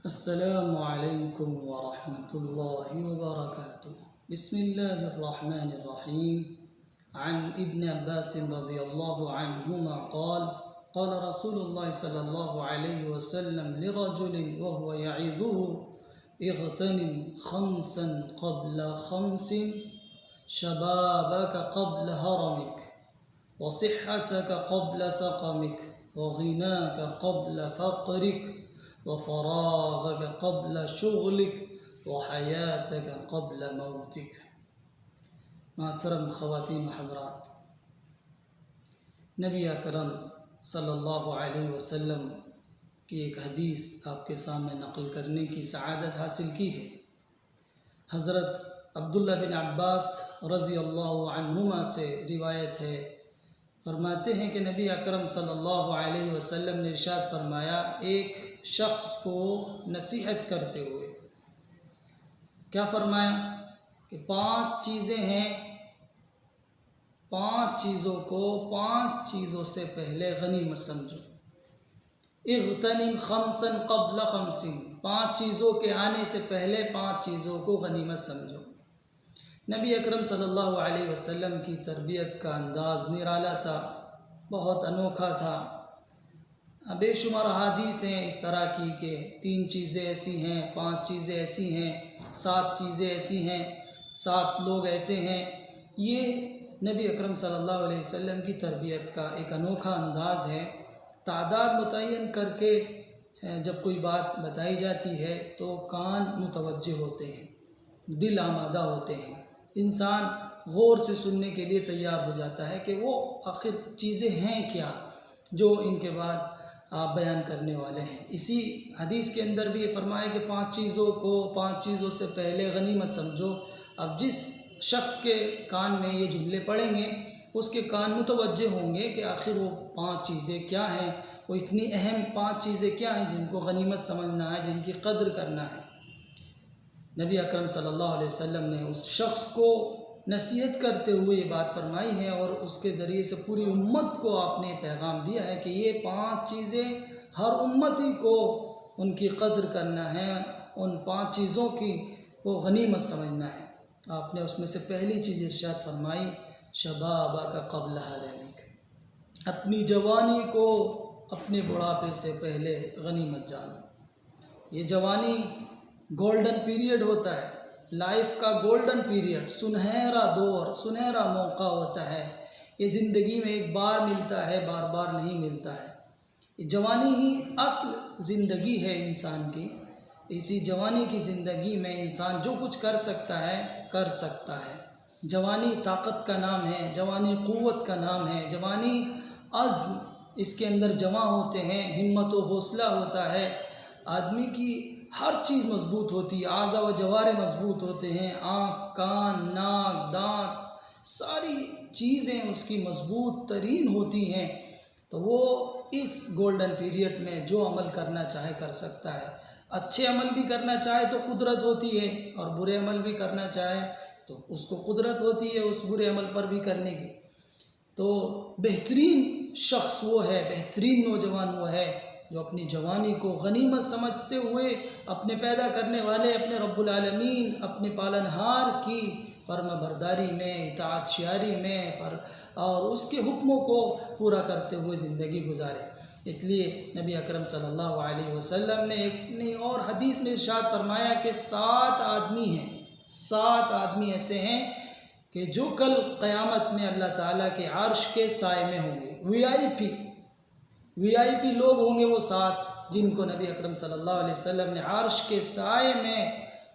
السلام عليكم ورحمة الله وبركاته. بسم الله الرحمن الرحيم. عن ابن عباس رضي الله عنهما قال رسول الله صلى الله عليه وسلم لرجل وهو يعظه: اغتنم خمسا قبل خمس، شبابك قبل هرمك، وصحتك قبل سقمك، وغناك قبل فقرك، وفراغك قبل شغلك، وحياتك قبل موتك. محترم خواتین و حضرات، نبی اکرم صلی اللہ علیہ وسلم کی ایک حدیث آپ کے سامنے نقل کرنے کی سعادت حاصل کی ہے۔ حضرت عبداللہ بن عباس رضی اللہ عنہما سے روایت ہے، فرماتے ہیں کہ نبی اکرم صلی اللہ علیہ وسلم نے ارشاد فرمایا، ایک شخص کو نصیحت کرتے ہوئے کیا فرمایا کہ 5 چیزیں ہیں، 5 چیزوں کو 5 چیزوں سے پہلے غنیمت سمجھو۔ اغتنم خمسا قبل خمس، 5 چیزوں کے آنے سے پہلے 5 چیزوں کو غنیمت سمجھو۔ نبی اکرم صلی اللہ علیہ وسلم کی تربیت کا انداز نرالا تھا، بہت انوکھا تھا۔ بے شمار احادیث ہیں اس طرح کی کہ 3 چیزیں ایسی ہیں، 5 چیزیں ایسی ہیں، 7 چیزیں ایسی ہیں، 7 لوگ ایسے ہیں۔ یہ نبی اکرم صلی اللہ علیہ وسلم کی تربیت کا ایک انوکھا انداز ہے۔ تعداد متعین کر کے جب کوئی بات بتائی جاتی ہے تو کان متوجہ ہوتے ہیں، دل آمادہ ہوتے ہیں، انسان غور سے سننے کے لیے تیار ہو جاتا ہے کہ وہ آخر چیزیں ہیں کیا جو ان کے بعد آپ بیان کرنے والے ہیں۔ اسی حدیث کے اندر بھی یہ فرمایا کہ 5 چیزوں کو 5 چیزوں سے پہلے غنیمت سمجھو۔ اب جس شخص کے کان میں یہ جملے پڑیں گے اس کے کان متوجہ ہوں گے کہ آخر وہ 5 چیزیں کیا ہیں، وہ اتنی اہم 5 چیزیں کیا ہیں جن کو غنیمت سمجھنا ہے، جن کی قدر کرنا ہے۔ نبی اکرم صلی اللہ علیہ وسلم نے اس شخص کو نصیحت کرتے ہوئے یہ بات فرمائی ہے، اور اس کے ذریعے سے پوری امت کو آپ نے پیغام دیا ہے کہ یہ 5 چیزیں ہر امتی کو ان کی قدر کرنا ہے، ان 5 چیزوں کی کو غنیمت سمجھنا ہے۔ آپ نے اس میں سے پہلی چیز ارشاد فرمائی، شبابک قبل حرمک، اپنی جوانی کو اپنے بڑھاپے سے پہلے غنیمت جانو۔ یہ جوانی گولڈن پیریڈ ہوتا ہے، لائف کا گولڈن پیریڈ، سنہرا دور، سنہرا موقع ہوتا ہے۔ یہ زندگی میں ایک بار ملتا ہے، بار بار نہیں ملتا ہے۔ یہ جوانی ہی اصل زندگی ہے انسان کی۔ اسی جوانی کی زندگی میں انسان جو کچھ کر سکتا ہے کر سکتا ہے۔ جوانی طاقت کا نام ہے، جوانی قوت کا نام ہے، جوانی عزم اس کے اندر جمع ہوتے ہیں، ہمت و حوصلہ ہوتا ہے، آدمی کی ہر چیز مضبوط ہوتی ہے، اعضاء و جوارح مضبوط ہوتے ہیں، آنکھ، کان، ناک، دانت، ساری چیزیں اس کی مضبوط ترین ہوتی ہیں۔ تو وہ اس گولڈن پیریڈ میں جو عمل کرنا چاہے کر سکتا ہے۔ اچھے عمل بھی کرنا چاہے تو قدرت ہوتی ہے، اور برے عمل بھی کرنا چاہے تو اس کو قدرت ہوتی ہے اس برے عمل پر بھی کرنے کی۔ تو بہترین شخص وہ ہے، بہترین نوجوان وہ ہے جو اپنی جوانی کو غنیمت سمجھتے ہوئے اپنے پیدا کرنے والے اپنے رب العالمین، اپنے پالنہار کی فرما برداری میں، اطاعت شیاری میں اور اس کے حکموں کو پورا کرتے ہوئے زندگی گزارے۔ اس لیے نبی اکرم صلی اللہ علیہ وسلم نے ایک اور حدیث میں ارشاد فرمایا کہ 7 آدمی ہیں، 7 آدمی ایسے ہیں کہ جو کل قیامت میں اللہ تعالیٰ کے عرش کے سائے میں ہوں گے۔ وی آئی پی لوگ ہوں گے وہ 7 جن کو نبی اکرم صلی اللہ علیہ وسلم نے عرش کے سائے میں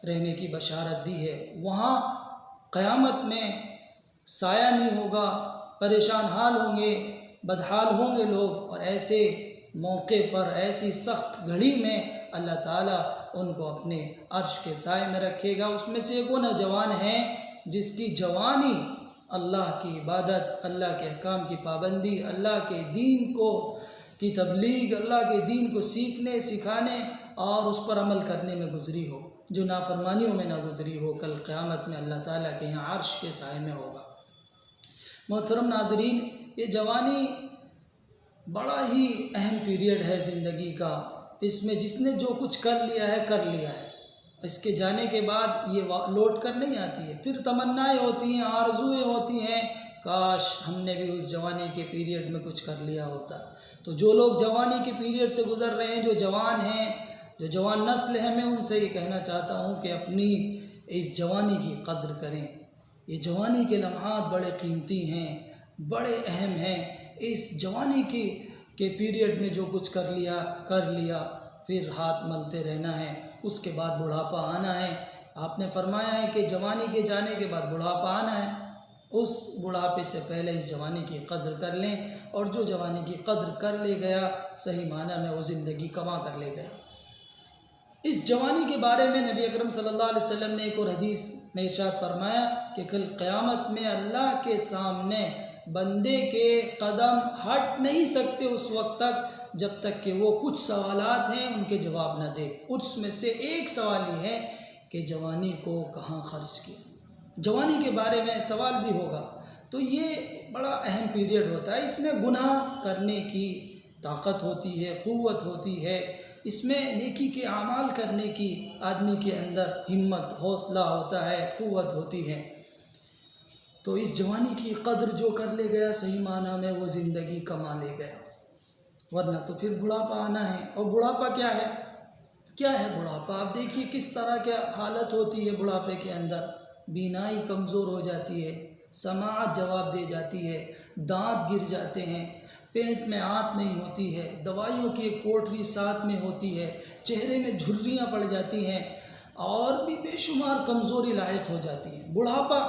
رہنے کی بشارت دی ہے۔ وہاں قیامت میں سایہ نہیں ہوگا، پریشان حال ہوں گے، بدحال ہوں گے لوگ، اور ایسے موقع پر، ایسی سخت گھڑی میں اللہ تعالیٰ ان کو اپنے عرش کے سائے میں رکھے گا۔ اس میں سے ایک وہ نوجوان ہے جس کی جوانی اللہ کی عبادت، اللہ کے احکام کی پابندی، اللہ کے دین کی تبلیغ، اللہ کے دین کو سیکھنے، سکھانے اور اس پر عمل کرنے میں گزری ہو، جو نافرمانیوں میں نہ گزری ہو، کل قیامت میں اللہ تعالیٰ کے یہاں عرش کے سائے میں ہوگا۔ محترم ناظرین، یہ جوانی بڑا ہی اہم پیریڈ ہے زندگی کا، اس میں جس نے جو کچھ کر لیا ہے، اس کے جانے کے بعد یہ لوٹ کر نہیں آتی ہے۔ پھر تمنائیں ہوتی ہیں، آرزویں ہوتی ہیں، کاش ہم نے بھی اس جوانی کے پیریڈ میں کچھ کر لیا ہوتا۔ تو جو لوگ جوانی کے پیریڈ سے گزر رہے ہیں، جو جوان ہیں، جو جوان نسل ہے، میں ان سے یہ کہنا چاہتا ہوں کہ اپنی اس جوانی کی قدر کریں۔ یہ جوانی کے لمحات بڑے قیمتی ہیں، بڑے اہم ہیں۔ اس جوانی کے پیریڈ میں جو کچھ کر لیا، پھر ہاتھ ملتے رہنا ہے۔ اس کے بعد بڑھاپا آنا ہے۔ آپ نے فرمایا ہے کہ جوانی کے جانے کے بعد بڑھاپا آنا ہے۔ اس بڑھاپے سے پہلے اس جوانی کی قدر کر لیں، اور جو جوانی کی قدر کر لے گیا، صحیح معنی میں وہ زندگی کما کر لے گیا۔ اس جوانی کے بارے میں نبی اکرم صلی اللہ علیہ وسلم نے ایک اور حدیث میں ارشاد فرمایا کہ کل قیامت میں اللہ کے سامنے بندے کے قدم ہٹ نہیں سکتے اس وقت تک جب تک کہ وہ کچھ سوالات ہیں ان کے جواب نہ دے۔ اس میں سے ایک سوال یہ ہے کہ جوانی کو کہاں خرچ کیا۔ جوانی کے بارے میں سوال بھی ہوگا۔ تو یہ بڑا اہم پیریڈ ہوتا ہے۔ اس میں گناہ کرنے کی طاقت ہوتی ہے، قوت ہوتی ہے۔ اس میں نیکی کے اعمال کرنے کی آدمی کے اندر ہمت، حوصلہ ہوتا ہے، قوت ہوتی ہے۔ تو اس جوانی کی قدر جو کر لے گیا، صحیح معنی میں وہ زندگی کما لے گیا۔ ورنہ تو پھر بڑھاپا آنا ہے۔ اور بڑھاپا کیا ہے؟ کیا ہے بڑھاپا؟ آپ دیکھیے کس طرح کیا حالت ہوتی ہے بڑھاپے کے اندر۔ بینائی کمزور ہو جاتی ہے، سماعت جواب دے جاتی ہے، دانت گر جاتے ہیں، پیٹ میں آنت نہیں ہوتی ہے، دوائیوں کی ایک کوٹری ساتھ میں ہوتی ہے، چہرے میں جھریاں پڑ جاتی ہیں، اور بھی بے شمار کمزوری لاحق ہو جاتی ہیں۔ بڑھاپا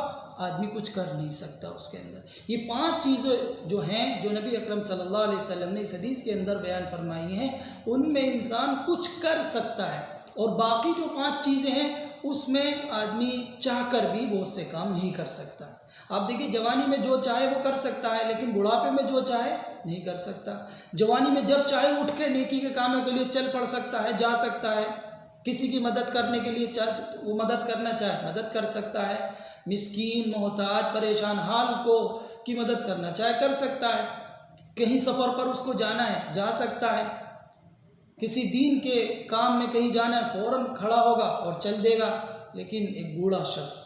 آدمی کچھ کر نہیں سکتا اس کے اندر۔ یہ 5 چیزیں جو ہیں، جو نبی اکرم صلی اللہ علیہ وسلم نے اس حدیث کے اندر بیان فرمائی ہیں، ان میں انسان کچھ کر سکتا ہے، اور باقی جو 5 چیزیں ہیں اس میں آدمی چاہ کر بھی بہت سے کام نہیں کر سکتا۔ آپ دیکھیں جوانی میں جو چاہے وہ کر سکتا ہے، لیکن بڑھاپے میں جو چاہے نہیں کر سکتا۔ جوانی میں جب چاہے اٹھ کے نیکی کے کاموں کے لیے چل پڑ سکتا ہے، جا سکتا ہے، کسی کی مدد کرنے کے لیے وہ مدد کرنا چاہے مدد کر سکتا ہے، مسکین، محتاج، پریشان حال کی مدد کرنا چاہے کر سکتا ہے، کہیں سفر پر اس کو جانا ہے جا سکتا ہے، کسی دین کے کام میں کہیں جانا ہے فوراً کھڑا ہوگا اور چل دے گا۔ لیکن ایک بوڑھا شخص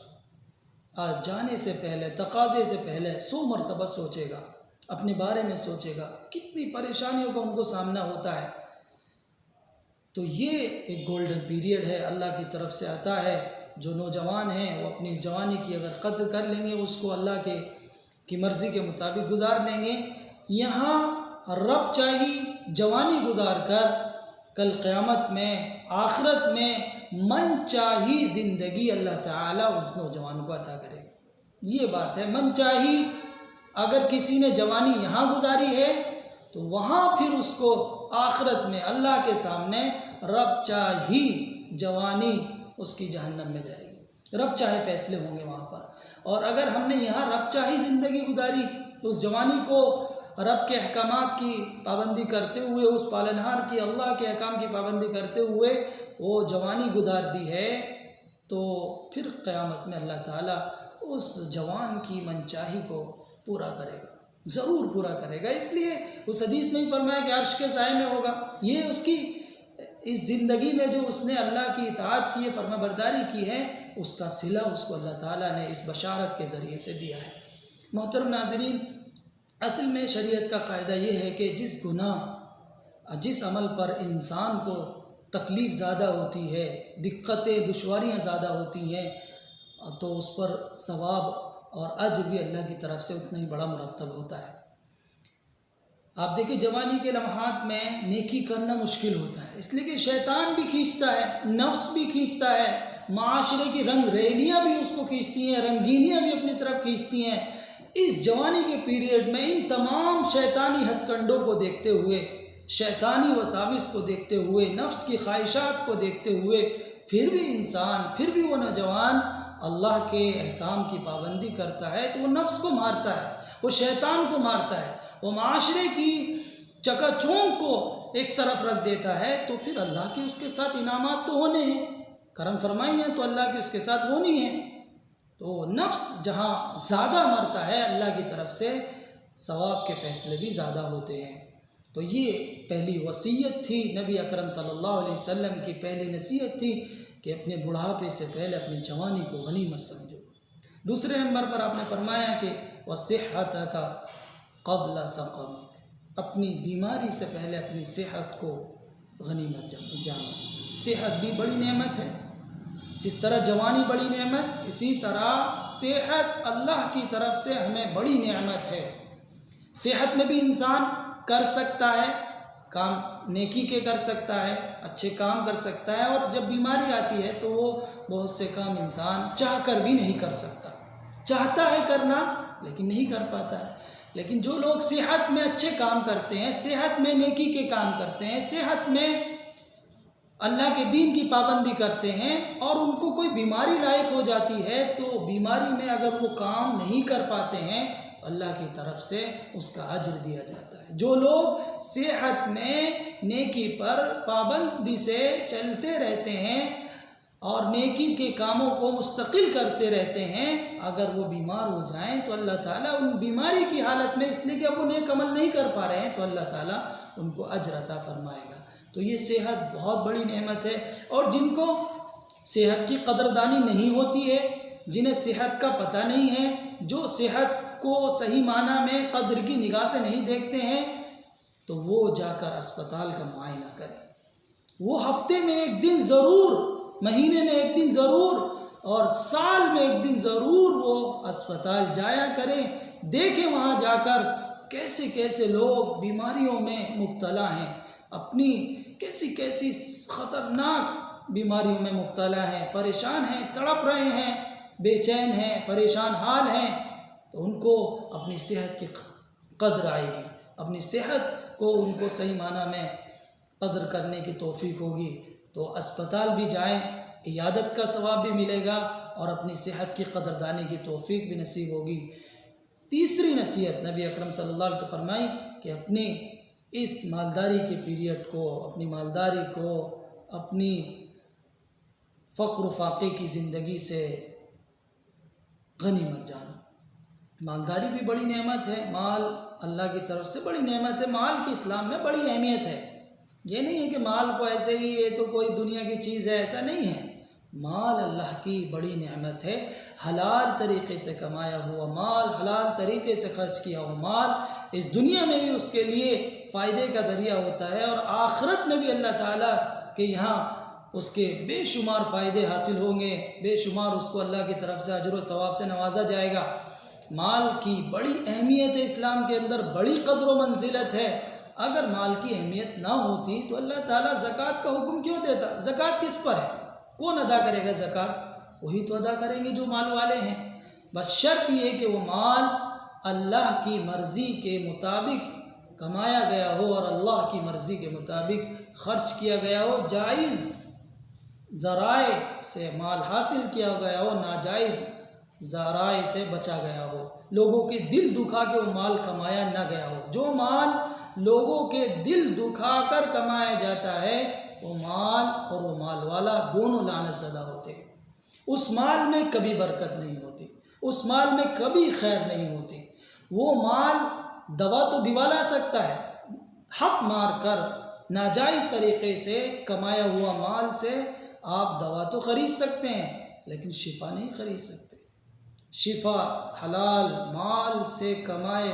آج جانے سے پہلے، تقاضے سے پہلے 100 مرتبہ سوچے گا، اپنے بارے میں سوچے گا، کتنی پریشانیوں کا ان کو سامنا ہوتا ہے۔ تو یہ ایک گولڈن پیریڈ ہے، اللہ کی طرف سے عطا ہے۔ جو نوجوان ہیں وہ اپنی اس جوانی کی اگر قدر کر لیں گے، اس کو اللہ کی مرضی کے مطابق گزار لیں گے، یہاں رب چاہی جوانی گزار کر کل قیامت میں، آخرت میں من چاہی زندگی اللہ تعالیٰ اس نوجوان کو عطا کرے گا۔ یہ بات ہے، من چاہی اگر کسی نے جوانی یہاں گزاری ہے تو وہاں پھر اس کو آخرت میں اللہ کے سامنے رب چاہی جوانی اس کی جہنم میں جائے گی، رب چاہے فیصلے ہوں گے وہاں پر۔ اور اگر ہم نے یہاں رب چاہی زندگی گزاری، اس جوانی کو رب کے احکامات کی پابندی کرتے ہوئے، اس پالنہار کی اللہ کے احکام کی پابندی کرتے ہوئے وہ جوانی گزار دی ہے، تو پھر قیامت میں اللہ تعالیٰ اس جوان کی منچاہی کو پورا کرے گا، ضرور پورا کرے گا۔ اس لیے اس حدیث میں ہی فرمایا کہ عرش کے سائے میں ہوگا۔ یہ اس کی اس زندگی میں جو اس نے اللہ کی اطاعت کی ہے، فرما برداری کی ہے، اس کا صلہ اس کو اللہ تعالیٰ نے اس بشارت کے ذریعے سے دیا ہے۔ محترم ناظرین، اصل میں شریعت کا قاعدہ یہ ہے کہ جس گناہ، جس عمل پر انسان کو تکلیف زیادہ ہوتی ہے، دقتیں، دشواریاں زیادہ ہوتی ہیں، تو اس پر ثواب اور اجر بھی اللہ کی طرف سے اتنا ہی بڑا مرتب ہوتا ہے۔ آپ دیکھیں جوانی کے لمحات میں نیکی کرنا مشکل ہوتا ہے، اس لیے کہ شیطان بھی کھینچتا ہے، نفس بھی کھینچتا ہے، معاشرے کی رنگ ریلیاں بھی اس کو کھینچتی ہیں، رنگینیاں بھی اپنی طرف کھینچتی ہیں۔ اس جوانی کے پیریڈ میں ان تمام شیطانی ہتھ کنڈوں کو دیکھتے ہوئے، شیطانی وساوس کو دیکھتے ہوئے، نفس کی خواہشات کو دیکھتے ہوئے، پھر بھی انسان، پھر بھی وہ نوجوان اللہ کے احکام کی پابندی کرتا ہے، تو وہ نفس کو مارتا ہے، وہ شیطان کو مارتا ہے، وہ معاشرے کی چکا چوند کو ایک طرف رکھ دیتا ہے، تو پھر اللہ کے اس کے ساتھ انعامات تو ہونے ہیں، کرم فرمائی ہیں تو اللہ کے اس کے ساتھ ہونی ہے۔ تو نفس جہاں زیادہ مرتا ہے، اللہ کی طرف سے ثواب کے فیصلے بھی زیادہ ہوتے ہیں۔ تو یہ پہلی وصیت تھی، نبی اکرم صلی اللہ علیہ وسلم کی پہلی نصیحت تھی کہ اپنے بڑھاپے سے پہلے اپنی جوانی کو غنیمت سمجھو۔ دوسرے نمبر پر آپ نے فرمایا کہ وَصِحَّتَكَ قَبْلَ سَقَمِكَ، اپنی بیماری سے پہلے اپنی صحت کو غنیمت جانو۔ صحت بھی بڑی نعمت ہے، جس طرح جوانی بڑی نعمت، اسی طرح صحت اللہ کی طرف سے ہمیں بڑی نعمت ہے۔ صحت میں بھی انسان کر سکتا ہے کام، نیکی کے کر سکتا ہے، اچھے کام کر سکتا ہے، اور جب بیماری آتی ہے تو وہ بہت سے کام انسان چاہ کر بھی نہیں کر سکتا، چاہتا ہے کرنا لیکن نہیں کر پاتا ہے۔ لیکن جو لوگ صحت میں اچھے کام کرتے ہیں، صحت میں نیکی کے کام کرتے ہیں، صحت میں اللہ کے دین کی پابندی کرتے ہیں، اور ان کو کوئی بیماری لاحق ہو جاتی ہے تو بیماری میں اگر وہ کام نہیں کر پاتے ہیں، اللہ کی طرف سے اس کا اجر دیا جاتا ہے۔ جو لوگ صحت میں نیکی پر پابندی سے چلتے رہتے ہیں اور نیکی کے کاموں کو مستقل کرتے رہتے ہیں، اگر وہ بیمار ہو جائیں تو اللہ تعالیٰ ان بیماری کی حالت میں، اس لیے کہ وہ نیک عمل نہیں کر پا رہے ہیں، تو اللہ تعالیٰ ان کو اجر عطا فرمائے گا۔ تو یہ صحت بہت بڑی نعمت ہے، اور جن کو صحت کی قدردانی نہیں ہوتی ہے، جنہیں صحت کا پتہ نہیں ہے، جو صحت کو صحیح معنی میں قدر کی نگاہ سے نہیں دیکھتے ہیں، تو وہ جا کر اسپتال کا معائنہ کریں۔ وہ ہفتے میں ایک دن ضرور، مہینے میں ایک دن ضرور، اور سال میں ایک دن ضرور وہ اسپتال جایا کریں، دیکھیں وہاں جا کر کیسے کیسے لوگ بیماریوں میں مبتلا ہیں، اپنی کیسی کیسی خطرناک بیماریوں میں مبتلا ہیں، پریشان ہیں، تڑپ رہے ہیں، بے چین ہیں، پریشان حال ہیں، تو ان کو اپنی صحت کی قدر آئے گی، اپنی صحت کو ان کو صحیح معنی میں قدر کرنے کی توفیق ہوگی، تو اسپتال بھی جائیں، عیادت کا ثواب بھی ملے گا، اور اپنی صحت کی قدردانی کی توفیق بھی نصیب ہوگی۔ تیسری نصیحت نبی اکرم صلی اللہ علیہ وسلم فرمائی کہ اپنی اس مالداری کے پیریڈ کو، اپنی مالداری کو، اپنی فقر و فاقے کی زندگی سے غنیمت جانو۔ مالداری بھی بڑی نعمت ہے، مال اللہ کی طرف سے بڑی نعمت ہے، مال کی اسلام میں بڑی اہمیت ہے۔ یہ نہیں ہے کہ مال کو ایسے ہی یہ تو کوئی دنیا کی چیز ہے، ایسا نہیں ہے۔ مال اللہ کی بڑی نعمت ہے، حلال طریقے سے کمایا ہوا مال، حلال طریقے سے خرچ کیا ہوا مال اس دنیا میں بھی اس کے لیے فائدے کا ذریعہ ہوتا ہے، اور آخرت میں بھی اللہ تعالیٰ کے یہاں اس کے بے شمار فائدے حاصل ہوں گے، بے شمار اس کو اللہ کی طرف سے اجر و ثواب سے نوازا جائے گا۔ مال کی بڑی اہمیت ہے اسلام کے اندر، بڑی قدر و منزلت ہے۔ اگر مال کی اہمیت نہ ہوتی تو اللہ تعالیٰ زکوٰۃ کا حکم کیوں دیتا؟ زکوٰۃ کس پر ہے؟ کون ادا کرے گا زکوٰۃ؟ وہی تو ادا کریں گے جو مال والے ہیں۔ بس شرط یہ کہ وہ مال اللہ کی مرضی کے مطابق کمایا گیا ہو، اور اللہ کی مرضی کے مطابق خرچ کیا گیا ہو، جائز ذرائع سے مال حاصل کیا گیا ہو، ناجائز ذرائع سے بچا گیا ہو، لوگوں کے دل دکھا کے وہ مال کمایا نہ گیا ہو۔ جو مال لوگوں کے دل دکھا کر کمایا جاتا ہے، وہ مال اور وہ مال والا دونوں لعنت زدہ ہوتے ہیں۔ اس مال میں کبھی برکت نہیں ہوتی، اس مال میں کبھی خیر نہیں ہوتی۔ وہ مال دوا تو دلا سکتا ہے، حق مار کر ناجائز طریقے سے کمایا ہوا مال سے آپ دوا تو خرید سکتے ہیں، لیکن شفا نہیں خرید سکتے۔ شفا حلال مال سے کمائے،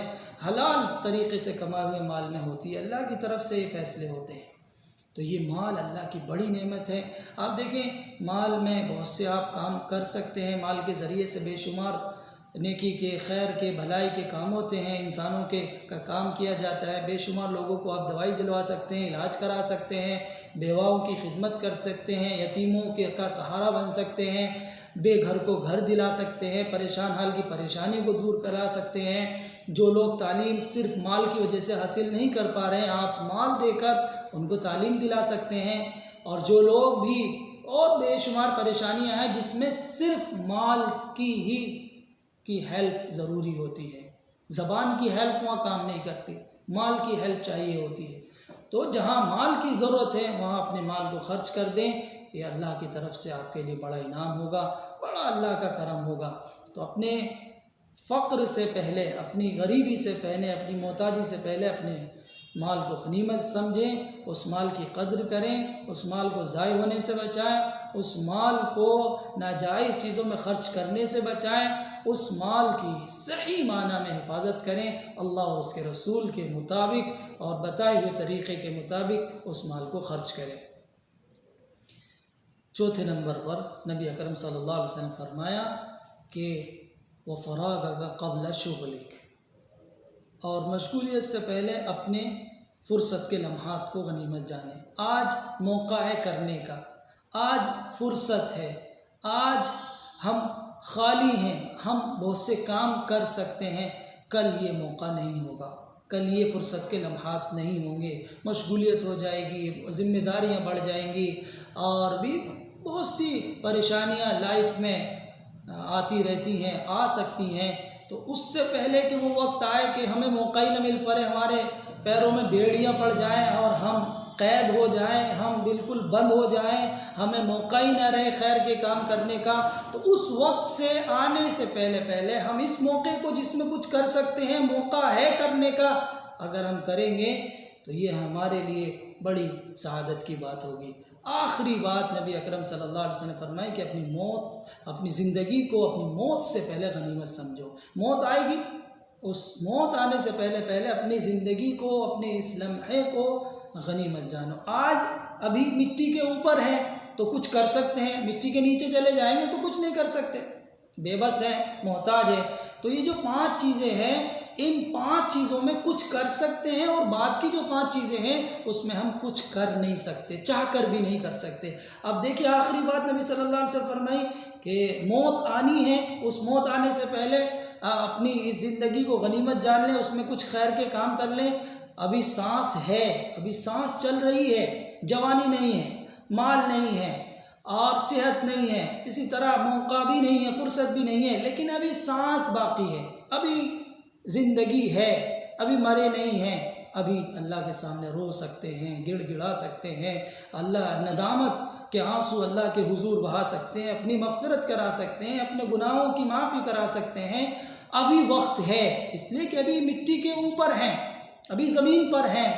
حلال طریقے سے کمائے ہوئے مال میں ہوتی ہے، اللہ کی طرف سے یہ فیصلے ہوتے ہیں۔ تو یہ مال اللہ کی بڑی نعمت ہے۔ آپ دیکھیں مال میں بہت سے آپ کام کر سکتے ہیں، مال کے ذریعے سے بے شمار نیکی کے، خیر کے، بھلائی کے کام ہوتے ہیں، انسانوں کے کا کام کیا جاتا ہے، بے شمار لوگوں کو آپ دوائی دلوا سکتے ہیں، علاج کرا سکتے ہیں، بیواؤں کی خدمت کر سکتے ہیں، یتیموں کے کا سہارا بن سکتے ہیں، بے گھر کو گھر دلا سکتے ہیں، پریشان حال کی پریشانی کو دور کرا سکتے ہیں۔ جو لوگ تعلیم صرف مال کی وجہ سے حاصل نہیں کر پا رہے ہیں، آپ مال دے کر ان کو تعلیم دلا سکتے ہیں۔ اور جو لوگ بھی اور بے شمار پریشانیاں ہیں جس میں صرف مال کی ہیلپ ضروری ہوتی ہے، زبان کی ہیلپ وہاں کام نہیں کرتی، مال کی ہیلپ چاہیے ہوتی ہے، تو جہاں مال کی ضرورت ہے وہاں اپنے مال کو خرچ کر دیں، یہ اللہ کی طرف سے آپ کے لیے بڑا انعام ہوگا، بڑا اللہ کا کرم ہوگا۔ تو اپنے فقر سے پہلے، اپنی غریبی سے پہلے، اپنی محتاجی سے پہلے اپنے مال کو غنیمت سمجھیں، اس مال کی قدر کریں، اس مال کو ضائع ہونے سے بچائیں، اس مال کو ناجائز چیزوں میں خرچ کرنے سے بچائیں، اس مال کی صحیح معنی میں حفاظت کریں، اللہ اور اس کے رسول کے مطابق اور بتائے ہوئے طریقے کے مطابق اس مال کو خرچ کریں۔ چوتھے نمبر پر نبی اکرم صلی اللہ علیہ وسلم فرمایا کہ وَفَرَاغَكَ قَبْلَ شُغْلِكَ، اور مشغولیت سے پہلے اپنے فرصت کے لمحات کو غنیمت جانیں۔ آج موقع ہے کرنے کا، آج فرصت ہے، آج ہم خالی ہیں، ہم بہت سے کام کر سکتے ہیں، کل یہ موقع نہیں ہوگا، کل یہ فرصت کے لمحات نہیں ہوں گے، مشغولیت ہو جائے گی، ذمہ داریاں بڑھ جائیں گی، اور بھی بہت سی پریشانیاں لائف میں آتی رہتی ہیں، آ سکتی ہیں۔ تو اس سے پہلے کہ وہ وقت آئے کہ ہمیں موقع ہی نہ مل پڑے، ہمارے پیروں میں بیڑیاں پڑ جائیں اور ہم قید ہو جائیں، ہم بالکل بند ہو جائیں، ہمیں موقع ہی نہ رہے خیر کے کام کرنے کا، تو اس وقت سے آنے سے پہلے ہم اس موقع کو جس میں کچھ کر سکتے ہیں، موقع ہے کرنے کا، اگر ہم کریں گے تو یہ ہمارے لیے بڑی سعادت کی بات ہوگی۔ آخری بات نبی اکرم صلی اللہ علیہ وسلم نے فرمائی کہ اپنی زندگی کو اپنی موت سے پہلے غنیمت سمجھو۔ موت آئے گی، اس موت آنے سے پہلے اپنی زندگی کو، اپنے اس لمحے کو غنیمت جانو۔ آج ابھی مٹی کے اوپر ہیں تو کچھ کر سکتے ہیں، مٹی کے نیچے چلے جائیں گے تو کچھ نہیں کر سکتے، بے بس ہیں، محتاج ہیں۔ تو یہ جو 5 چیزیں ہیں، ان 5 چیزوں میں کچھ کر سکتے ہیں، اور بعد کی جو 5 چیزیں ہیں اس میں ہم کچھ کر نہیں سکتے، چاہ کر بھی نہیں کر سکتے۔ اب دیکھیں آخری بات نبی صلی اللہ علیہ وسلم فرمائی کہ موت آنی ہے، اس موت آنے سے پہلے اپنی اس زندگی کو غنیمت جان لیں، اس میں کچھ خیر کے کام کر لیں۔ ابھی سانس ہے، ابھی سانس چل رہی ہے، جوانی نہیں ہے، مال نہیں ہے، اور صحت نہیں ہے، اسی طرح موقع بھی نہیں ہے، فرصت بھی نہیں ہے، لیکن ابھی سانس باقی ہے، ابھی زندگی ہے، ابھی مرے نہیں ہیں، ابھی اللہ کے سامنے رو سکتے ہیں، گڑ گڑا سکتے ہیں، اللہ ندامت کے آنسو اللہ کے حضور بہا سکتے ہیں، اپنی مغفرت کرا سکتے ہیں، اپنے گناہوں کی معافی کرا سکتے ہیں۔ ابھی وقت ہے، اس لیے کہ ابھی مٹی کے اوپر ہیں، ابھی زمین پر ہیں،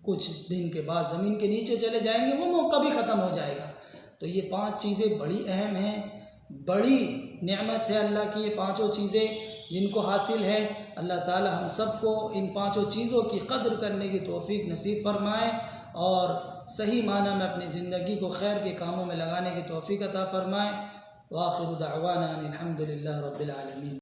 کچھ دن کے بعد زمین کے نیچے چلے جائیں گے، وہ موقع بھی ختم ہو جائے گا۔ تو یہ 5 چیزیں بڑی اہم ہیں، بڑی نعمت ہے اللہ کی یہ 5 چیزیں جن کو حاصل ہے۔ اللہ تعالی ہم سب کو ان 5 چیزوں کی قدر کرنے کی توفیق نصیب فرمائے، اور صحیح معنی میں اپنی زندگی کو خیر کے کاموں میں لگانے کی توفیق عطا فرمائے۔ وآخر دعوانا ان الحمد للہ رب العالمین۔